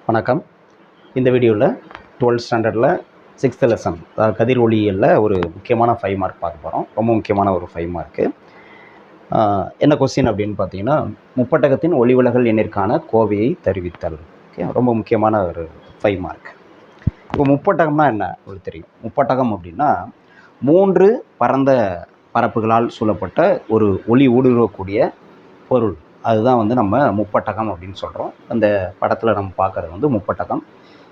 வணக்கம். இந்த வீடியோவில் 12th ஸ்டாண்டர்டில் 6th லெசன் கதிர் ஒளியியலில் ஒரு முக்கியமான 5 மார்க் பார்க்க போகிறோம். ரொம்ப முக்கியமான ஒரு 5 மார்க்கு. என்ன கொஸ்டின் அப்படின்னு பார்த்தீங்கன்னா, முப்பட்டகத்தின் ஒளிவிலகல் எண்ணிற்கான கோவையை தருவித்தல். ஓகே, ரொம்ப முக்கியமான ஒரு 5 மார்க். இப்போ முப்பட்டகம்னா என்ன உங்களுக்கு தெரியும். முப்பட்டகம் அப்படின்னா 3 பரந்த பரப்புகளால் சூழப்பட்ட ஒரு ஒளி ஊடுருவக்கூடிய பொருள். அதுதான் நம்ம முப்பட்டகம் அப்படின்னு சொல்கிறோம். அந்த படத்தில் நம்ம பார்க்குறது முப்பட்டகம்.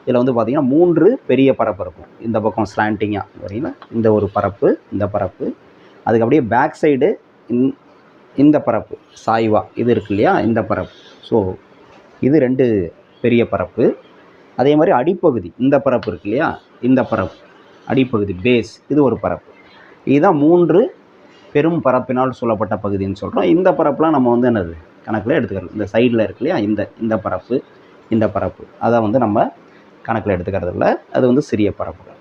இதில் பார்த்திங்கன்னா 3 பெரிய பரப்பு இருக்கும். இந்த பக்கம் ஸ்லாண்டிங்காக பார்த்தீங்கன்னா இந்த ஒரு பரப்பு, இந்த பரப்பு, அதுக்கு அப்படியே பேக் சைடு இந்த பரப்பு சாய்வா இது இருக்கு இல்லையா, இந்த பரப்பு. ஸோ இது 2 பெரிய பரப்பு. அதே மாதிரி அடிப்பகுதி இந்த பரப்பு இருக்கு இல்லையா, இந்த பரப்பு அடிப்பகுதி பேஸ், இது ஒரு பரப்பு. இதுதான் 3 பெரும் பரப்பினால் சூழப்பட்ட பகுதின்னு சொல்கிறோம். இந்த பரப்புலாம் நம்ம என்னது கணக்கில் எடுத்துக்கிறது. இந்த சைடில் இருக்கு இல்லையா, இந்த பரப்பு, இந்த பரப்பு, அதை நம்ம கணக்கில் எடுத்துக்கிறது இல்லை. அது சிறிய பரப்புகள்.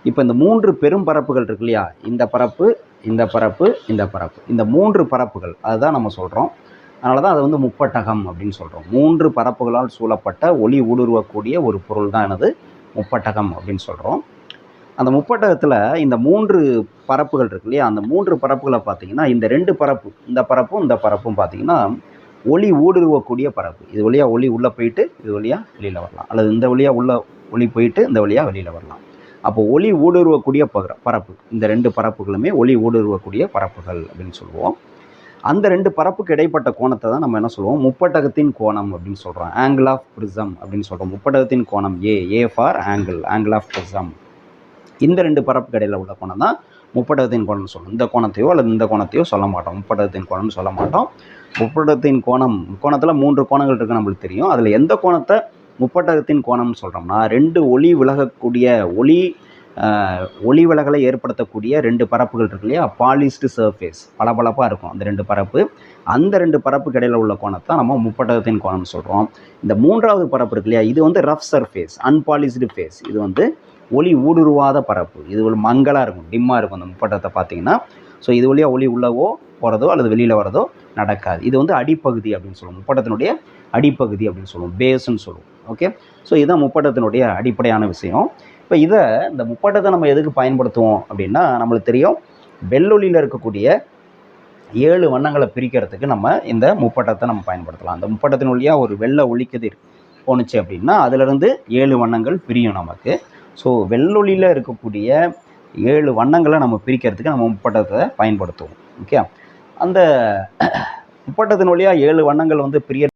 இப்போ இந்த 3 பெரும் பரப்புகள் இருக்கு இல்லையா, இந்த பரப்பு, இந்த பரப்பு, இந்த பரப்பு, இந்த 3 பரப்புகள் அதுதான் நம்ம சொல்கிறோம். அதனால தான் அது முப்பட்டகம் அப்படின்னு சொல்கிறோம். 3 பரப்புகளால் சூழப்பட்ட ஒளி ஊடுருவக்கூடிய ஒரு பொருள் தான் என்னது முப்பட்டகம் அப்படின்னு சொல்கிறோம். அந்த முப்பட்டகத்தில் இந்த 3 பரப்புகள் இருக்கு இல்லையா, அந்த 3 பரப்புகளை பார்த்தீங்கன்னா இந்த 2 பரப்பு, இந்த பரப்பும் இந்த பரப்பும் பார்த்தீங்கன்னா ஒளி ஊடுருவக்கூடிய பரப்பு. இது வழியாக ஒளி உள்ளே போயிட்டு இது வழியாக வெளியில் வரலாம், அல்லது இந்த வழியாக உள்ள ஒளி போயிட்டு இந்த வழியாக வெளியில் வரலாம். அப்போ ஒளி ஊடுருவக்கூடிய பரப்பு, இந்த 2 பரப்புகளுமே ஒளி ஊடுருவக்கூடிய பரப்புகள் அப்படின்னு சொல்லுவோம். அந்த 2 பரப்புக்கு இடைப்பட்ட கோணத்தை தான் நம்ம என்ன சொல்லுவோம், முப்பட்டகத்தின் கோணம் அப்படின்னு சொல்கிறோம். ஆங்கிள் ஆஃப் ப்ரிசம் அப்படின்னு சொல்கிறோம். முப்பட்டகத்தின் கோணம் A for angle of prism. இந்த 2 பரப்புக்கு இடையில் உள்ள கோணம் தான் முப்பட்டகத்தின் கோணம்னு சொல்லணும். இந்த கோணத்தையோ அல்லது இந்த கோணத்தையோ சொல்ல மாட்டோம், முப்பட்டகத்தின் கோணம்னு சொல்ல மாட்டோம். முப்பட்டகத்தின் கோணத்தில் 3 கோணங்கள் இருக்குது நம்மளுக்கு தெரியும். அதில் எந்த கோணத்தை முப்பட்டகத்தின் கோணம்னு சொல்கிறோம்னா, 2 ஒளி விலகக்கூடிய ஒளி விலகலை ஏற்படுத்தக்கூடிய 2 பரப்புகள் இருக்கு இல்லையா, பாலிஸ்டு சர்ஃபேஸ், பளபளப்பாக இருக்கும் அந்த 2 பரப்பு. அந்த 2 பரப்புக்கு இடையில் உள்ள கோணத்தை நம்ம முப்பட்டகத்தின் கோணம்னு சொல்கிறோம். இந்த 3வது பரப்பு இருக்கு இல்லையா, இது ரஃப் சர்ஃபேஸ், அன்பாலிஸ்டு ஃபேஸ். இது ஒளி ஊடுருவாத பரப்பு. இது ஒரு மங்கலாக இருக்கும், டிம்மாக இருக்கும் அந்த முப்பட்டகத்தை பார்த்தீங்கன்னா. ஸோ இது வழியாக ஒளி உள்ளவோ போகிறதோ அல்லது வெளியில் வரதோ நடக்காது. இது அடிப்பகுதி அப்படின்னு சொல்லுவோம். முப்பட்டகத்தினுடைய அடிப்பகுதி அப்படின்னு சொல்லுவோம், பேஸ்ன்னு சொல்லுவோம். ஓகே, ஸோ இதுதான் முப்பட்டகத்தினுடைய அடிப்படையான விஷயம். இப்போ இந்த முப்பட்டகத்தை நம்ம எதுக்கு பயன்படுத்துவோம் அப்படின்னா, நம்மளுக்கு தெரியும் வெள்ளொளியில் இருக்கக்கூடிய 7 வண்ணங்களை பிரிக்கிறதுக்கு நம்ம இந்த முப்பட்டகத்தை நம்ம பயன்படுத்தலாம். அந்த முப்பட்டகத்தின் வழியாக ஒரு வெள்ளை ஒளிக்கதிர் போணுச்சு அப்படின்னா அதிலிருந்து 7 வண்ணங்கள் பிரியும் நமக்கு. ஸோ வெள்ளொளியில் இருக்கக்கூடிய 7 வண்ணங்களை நம்ம பிரிக்கிறதுக்கு நம்ம முப்பட்டகத்தை பயன்படுத்துவோம். ஓகே, அந்த முப்பட்டகத்தின் வழியாக 7 வண்ணங்கள் பிரிய